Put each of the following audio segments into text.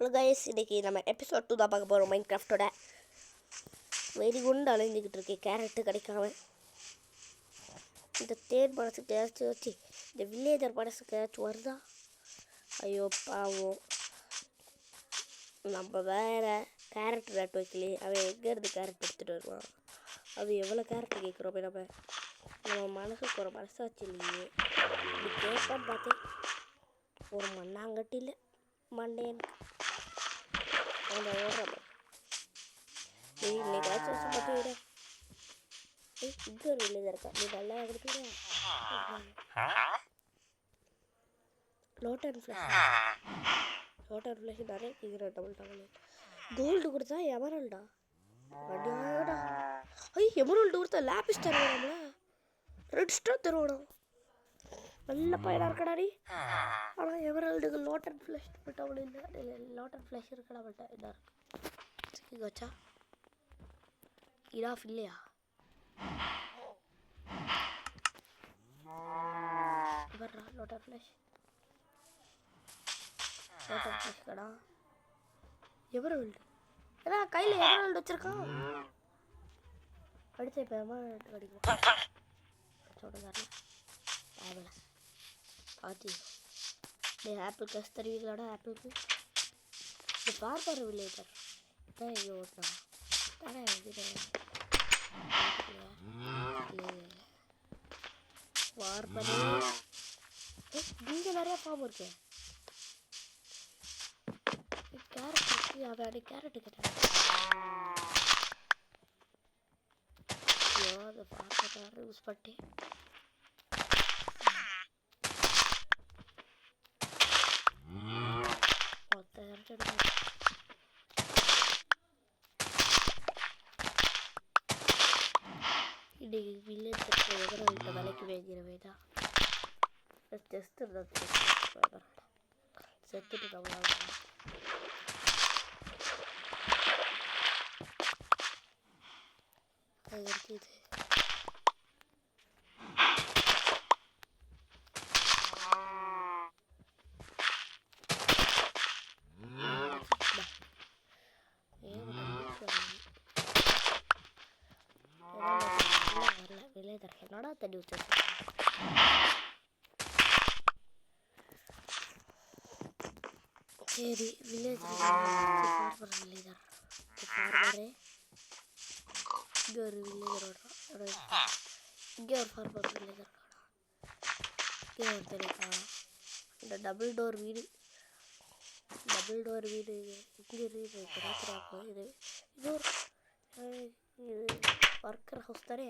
Hello guys, இன்றைக்கி நம்ம episode 2 தான் பார்க்க போகிறோம். மைண்ட் கிராஃப்டோட வெறி குண்டு அலைஞ்சிக்கிட்டு இருக்கேன் கேரட்டு கிடைக்காம. இந்த தேர் மனசுக்கு ஏதாச்சும் வச்சு இந்த வில்லேஜர் மனசுக்கு ஏதாச்சும் வருதா? ஐயோ பாவம், நம்ம வேறு கேரட் நட்டு வைக்கலையே. அவன் எங்கேருந்து கேரட் எடுத்துகிட்டு வருவான்? அது எவ்வளோ கேரட்டு கேட்குறோமே நம்ம மனசுக்கு ஒரு மனசாச்சு இல்லையே. இப்படி கேட்பான்னு பார்த்தேன், ஒரு மண்ணாங்கட்டி இல்லை மண்டேன் அந்த ஓடுறப்ப இன்னைக்கு ஆச்சு பார்த்து விட. இங்கே ஒரு வில்லேஜ் இருக்கா, நீ நல்லா கொடுத்துட. லோட்டன் ஃப்ளாஷ் நிறைய கேட்குறேன். டபுள் கோல்டு கொடுத்தா எமரல்டா அடியாடா. எமரல்டு கொடுத்தா லேபிஸ் தருவானம்ல, ரெட் ஸ்டார் தருவானோ. நல்ல பையனாக இருக்கடா நீ. ஆனால் எமரல்டுக்கு லோட்டன் ஃப்ளாஷ் டபுள் இல்லை. லோட்டன் ஃப்ளாஷ் இருக்கடா பட்டா இதாக இருக்கு. வச்சா இடாஃப் இல்லையா? வர்றா லோட்டர் ஃப்ளாஷ் கடா. எவரல்டு ஏதா கையில் எவரல்டு வச்சிருக்கான். அடிச்ச இப்போ எமரல்டு கிடைக்கும் சொல்லுங்க. ஆவலை பார்த்தி டே ஆப்பிள் கஸ் தருவீங்களாடா? ஆப்பிளுக்கு இந்த பார்ப்பார் வில்லேஜர் தான் எங்கே ஓட்டுறான் தானே. பார்ப்பரே இங்கே நிறையா ஃபார்ம் இருக்கு. கேரட் வச்சு அவன் கேரட்டு கேட்டான். ஐயோ அதை பார்ப்பரை யூஸ் பண்ணிட்டேன். மொத்த கேரட் எடுக்க இன்னைக்கு வில்லேஜ் எவரல்ட்ட விலைக்கு வேங்கிறவே தான். ஜஸ்ட் செத்துட்டு நம்மளால அது இருக்குது. வில்லேஜர் என்னடா தண்ணி வச்சு சரி. வில்லேஜர் பார்ப்பர் வில்லேஜர் பார்ப்பரே இங்கே ஒரு வில்லேஜர் ஓடுறான். இங்கே ஒரு பார்ப்பர் வில்லேஜர் காணா. இங்கே ஒரு தண்ணி காணா. இந்த டபுள் டோர் வீடு இங்கே இருக்குது. இது இது ஒரு இது ஒர்க்கர் ஹவுஸ் தானே?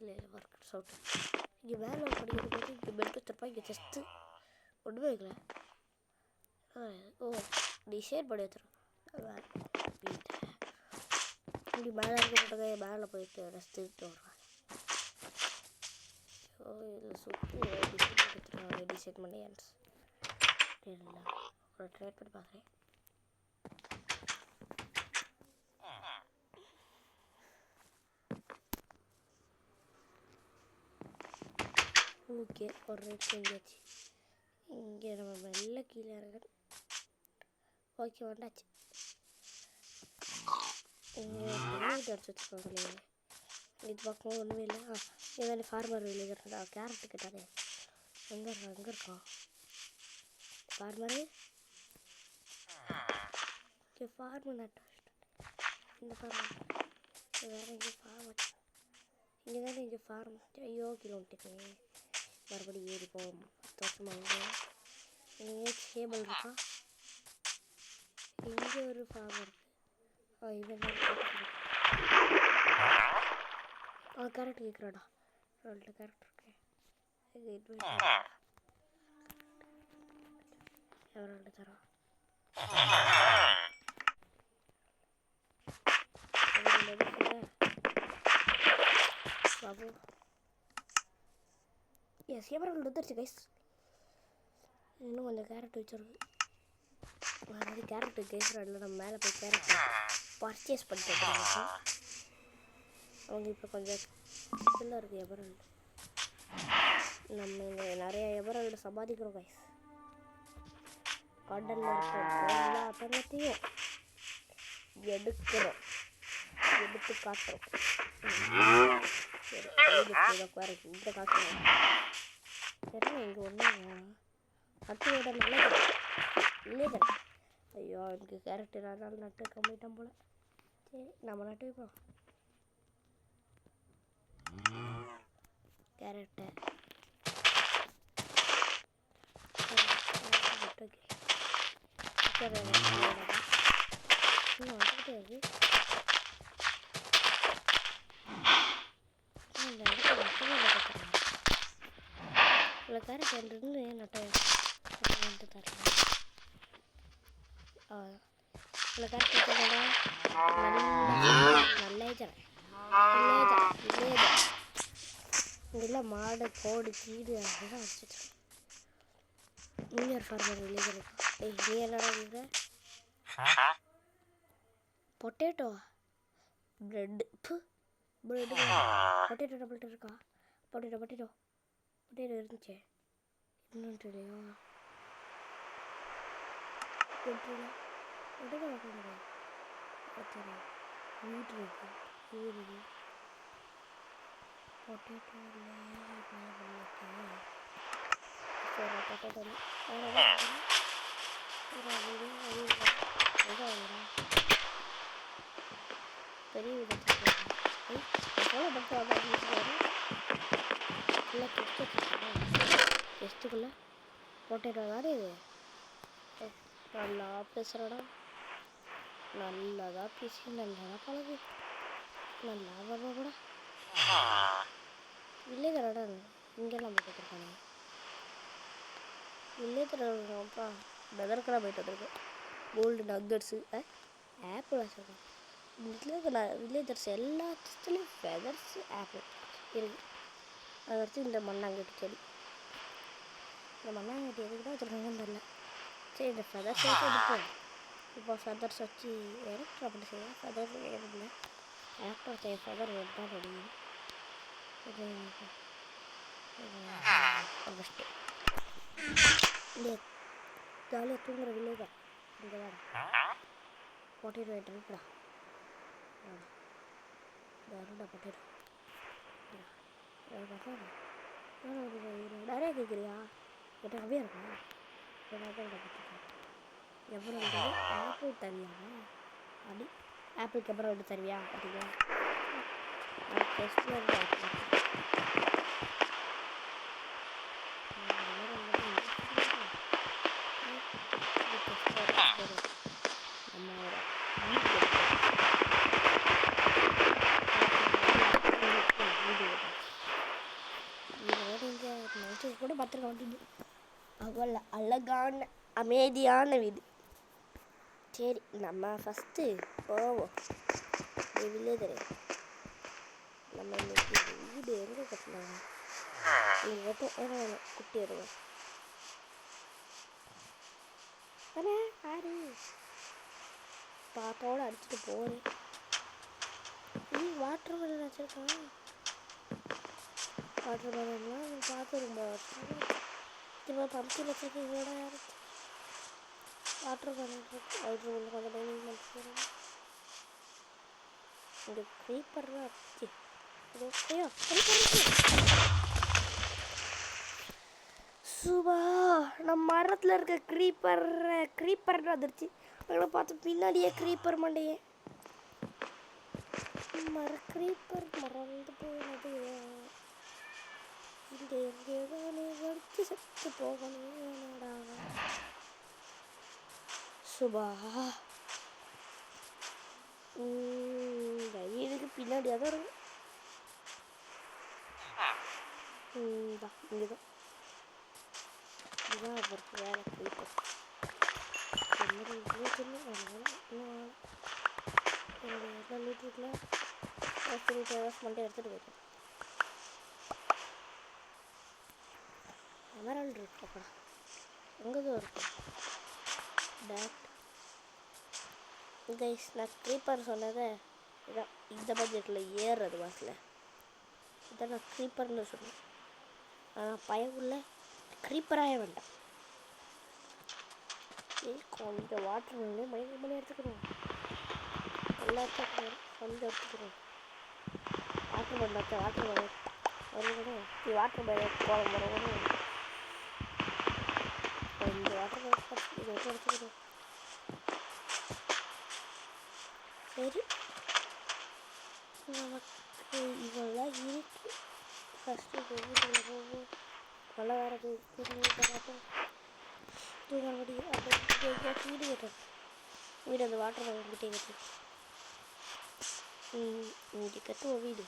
இல்லை ஒர்க்கர் சவுட். இங்கே வேலை படிக்கிறது போது இங்கே பெல்ட் வச்சிருப்பான். இங்கே ஜஸ்ட்டு ஒன்றுமே வைக்கல. ஓ டிசைன் பண்ணி வச்சிருக்கேன். வீட்டை இப்படி மேலே இருக்க மேலே போயிட்டு ரசித்துட்டு வருவாங்க. ஸோ இதில் சுற்றி டிசைன் எடுத்துருவாங்க. டிசைன் பண்ணி இல்லை ஒரு ட்ரை பண்ணி பார்க்குறேன். ஓகே ஒரு ரேட் செஞ்சாச்சு. இங்கே நம்ம மெல்ல கீழே இறங்க. ஓகே வந்தாச்சு. இங்கே அடிச்சு வச்சுருக்காங்களே. இது பக்கம் ஒன்றுமே இல்லை. இதானே ஃபார்மர் வில்லேஜர் கேரட்டு கேட்டானே. எங்கே இருக்கான் ஃபார்மரு? ஓகே ஃபார்மர் நட்டு இந்த ஃபார்மர் வேறு எங்கே ஃபார்ம் வச்சு இங்கே தானே. இங்கே ஃபார்ம் ஐயோ கிலோ விட்டுருக்கேன். மறுபடியும் ஏறி போவோம். 10 வருஷமாக இங்கே கேபிள் இருக்கா. இங்கே ஒரு ஃபார்ம் இருக்குது. இவன் கேரட் கேட்குறாடா. 2 கேரட் இருக்கேன். எவரோட தரோம் பாபு. எஸ் எவரோட வந்துருச்சு கைஸ். இன்னும் கொஞ்சம் கேரட் வச்சிருக்கு. மறுபடியும் கேரட்டு கேட்குறாடில் நம்ம மேலே போய் கேரட் பர்ச்சேஸ் பண்ணிட்டு அவங்க இப்போ கொஞ்சம் இதில் இருக்குது எவரல்டு. நம்ம இங்கே நிறைய எவரல்டு சம்பாதிக்கிறோம் கைஸ். கடலில் இருக்கிற எல்லா தங்கத்தையும் எடுக்கிறோம், எடுத்து காட்டுறோம். சரி வேறு இந்த காசு சரி இங்கே ஒன்றும் நட்டோட நல்லது இல்லையே. ஐயோ எனக்கு கேரக்டர் அதனால் நட்டு கம்மிட்டோம் போல். சரி நம்ம நட்டு வைப்போம் கேரட்டை. இன்னும் வந்துக்கிட்டே இருக்கு. இந்த இடத்துல நட்டவே நட்டுறேன். இவ்வளோ கேரட் இருந்து நட்டை வந்து தரேன். இவ்வளோ கேரட் வச்சுருக்கா நல்லே தரேன். இங்கெல்லாம் மாடு கோடு கீடு அப்படிதான் வச்சுட்டு நியூயர் ஃபார்மர் வில்லேஜ் இருக்கா. ஏய் நீ என்னடா இருக்கிற பொட்டேட்டோ ப்ரெட்டு ப்ரெட்டு பொட்டேட்டோ டபுள்ட்டு இருக்கா. பொட்டேட்டோ இருந்துச்சே இன்னும் இல்லையா. பொட்டேட்டோ வீட்டு இருக்கு பொட்டேட்டோ பொட்டேட்டோ பெரிய டெஸ்ட்டுக்குள்ள பொட்டேட்டோ தானே இது. நல்லா பேசுகிறடா, நல்லதா பேசி நல்லதா பழகு, நல்லா வர்ற கூட இல்லே தரடா. இங்கெல்லாம் போட்டு வச்சுருக்காங்க இல்லே தரப்பா. பெதற்கெல்லாம் போயிட்டு வந்திருக்கேன். கோல்டு நக்கட்ஸு ஆப்பிள் வச்சுருக்கேன். வில்லேஜர்ஸ் எல்லாத்துலேயும் ஃபெதர்ஸு ஆப்பிள் இருக்குது. அதை வச்சு இந்த மண்ணாங்கட்டி செடி, இந்த மண்ணாங்கட்டி எதுக்கு தான் வச்சுருக்காங்கன்னு தெரியல. சரி இந்த ஃபெதர்ஸ் வச்சு எடுப்போம். இப்போ ஃபெதர்ஸ் வச்சு எலக்ட்ரா பண்ணி செய்வோம். ஃபெதர் வேணும்ல எலக்ட்ரா செய்ய ஃபெதர் வேணும் தான் ரெடி. ஃபஸ்ட்டு இந்த ஜாலியாக தூங்குற வில்லேஜர் இங்கே தான் பொட்டேட்டோ இருக்குடா. டா பொட்டேட்டோ நிறையா கேட்குறியா? கிட்ட அப்படியே இருக்கா எவ்வளோ ஆப்பிள் தருவியாமா? அப்படி ஆப்பிளுக்கு அப்புறம் எடுத்து தருவியா அப்படிங்களா? டெஸ்ட்டில் இருந்து கூட பத்திரிக்கை வந்துட்டு அவ்வளோ அழகான அமைதியான வீடு. சரி நம்ம ஃபஸ்ட்டு போவோம் வில்லேஜர். நம்ம இன்னைக்கு வீடு எங்கே கட்டலாங்க? இங்கே மட்டும் ஏன்னா குட்டி வருவோம் தானே. ஆறு பாப்பாவோடு அடிச்சுட்டு போகிறேன். வாட்டர் மெலன் வச்சுருக்கான். வாட்டர் மெலன்லாம் பார்த்து ரொம்ப இப்போ பம்ப்கின் வச்சுருக்கீங்களோட யாருக்கு வாட்டர் மெலன் இருக்கு. வாட்டர் மெலன் கொஞ்சம் டைனிங் பண்ணிட்டு இங்கே க்ரீப்பர்லாம் இருந்துச்சு. ஐயோ சுபா நம்ம மரத்தில் இருக்க க்ரீப்பர்னு வந்துருச்சு. அங்கே பார்த்து பின்னாடியே க்ரீப்பர் மண்டையே க்ரீப்பர் மறந்து போனது. இங்கே எங்கேதானே வடித்து செத்து போகணும் என்னடாக சுபா. வீடுக்கு பின்னாடியாக தான் இருக்கும். இங்கே தான் இதுதான் பொறுத்து வேலை க்ரீப்பர். என்னோட வீட்டுக்குள்ள மட்டும் எடுத்துகிட்டு போயிட்டேன். எமரால்டு இருக்கு அப்புறம் எங்கே தான் இருக்கும் டேட் கைஸ். நான் க்ரீப்பர் சொன்னதை இதான் இந்த பட்ஜெட்டில் ஏறுறது வாசில் இதான் நான் க்ரீப்பர்னு சொன்னேன். ஆனால் பயவுள்ள க்ரீப்பராக வேண்டாம். கொஞ்சம் வாட்டர் வந்து மைண்ட் பண்ணி எடுத்துக்கிறோம். எல்லாத்தையும் கொஞ்சம் எடுத்துக்கிறோம். வாட்டர் பண்ணாச்சா வாட்டர் வரும் வரணும். வாட்டர் பேக் கோலம் வரணும். கொஞ்சம் வாட்டர் பேக் இதை வச்சு எடுத்துக்கிறோம். சரி நமக்கு இவ்வளோதான் இருக்கு. ஃபஸ்ட்டு வீட்டுக்குள்ளே போவோம். மழை வரது பார்ப்போம். தூங்க முடியும். அப்போ வீடு கட்டுறோம். வீடு அந்த வாட்டர் பேக் கிட்டே கட்டுறோம். இங்கே கட்டுவோம் வீடு.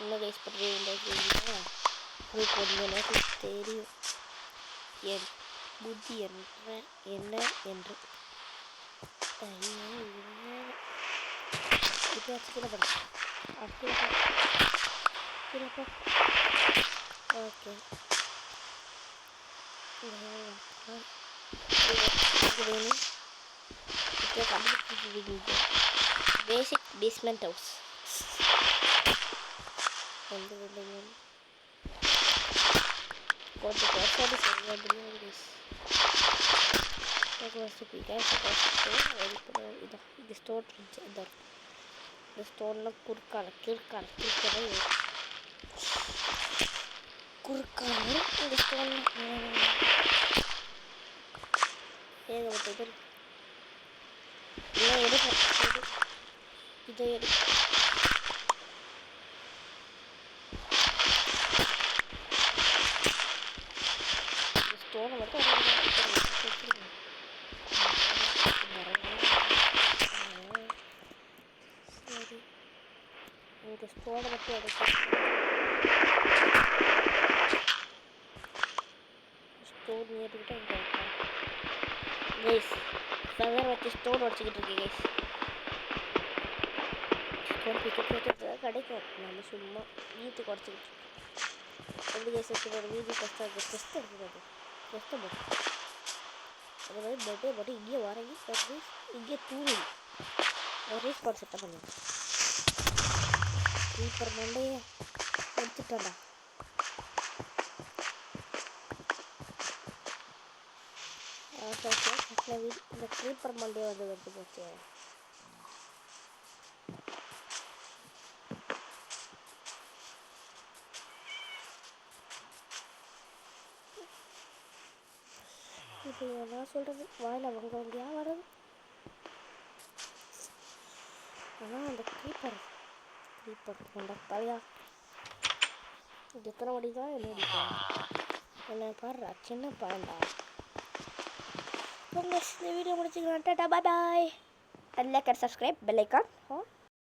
என்ன கைஸ் பண்ணுறீங்க உங்களுக்கு கொஞ்சம் நேரத்துக்கு தெரியும் என் புத்தி என்ன என்று. இப்போ கீழே படம் கீழப்பா. ஓகே இப்போ கண்டுபிடிச்சிருக்கீங்க பேசிக் பேஸ்மெண்ட் ஹவுஸ். வந்து இல்லைங்க கொஞ்சம் பர்சன்ட் சரியாக இதான் இது ஸ்டோன் இருந்துச்சு. இதான் இந்த ஸ்டோன்லாம் குறுக்கால கிறுக்கால இந்த ஸ்டோன் ஏகப்பட்டது இருக்கு. இதெல்லாம் எடுக்க இதை ஸ்டோனை மட்டும் சரி இந்த ஸ்டோனை மட்டும் எடுக்க ஸ்டோன் ஏறிக்கிட்டு அங்கே கைஸ் ஃபெதர் வச்சு ஸ்டோன் உடச்சிக்கிட்டு இருக்கேன் கைஸ். ஸ்டோன் பிக்கப் வச்சுட்டு கிடைக்கும். நம்ம சும்மா வீட்டுக்கு உடச்சிக்கிட்டு இருக்கோம். எப்படி கைஸ் எடுத்துக்கோட வீதி டெஸ்ட் எடுத்துக்கோது டெஸ்ட்டை போட்டு அதே மாதிரி பெட்டே போட்டு இங்கேயே வரங்கி இங்கேயே தூங்கி ஒரே ஸ்பாட் செட்டப் பண்ணுவோம். ஸ்லீப்பர் மண்டையே எடுத்துட்டோம்டா. இந்த ஸ்லீப்பர் மண்டையை வந்து எடுத்து போச்சு. இப்போ நான் சொல்கிறது வாயில் அவங்க வண்டியா வர்றது. ஆனால் அந்த க்ரீப்பர் கொண்ட தலையா எத்தனை வடி தான் என்ன அடிப்பேன் என்ன பாடுறா சின்ன பாண்டா. இந்த வீடியோ முடிச்சுக்கலாம். Tata bye bye. Like and subscribe bell icon.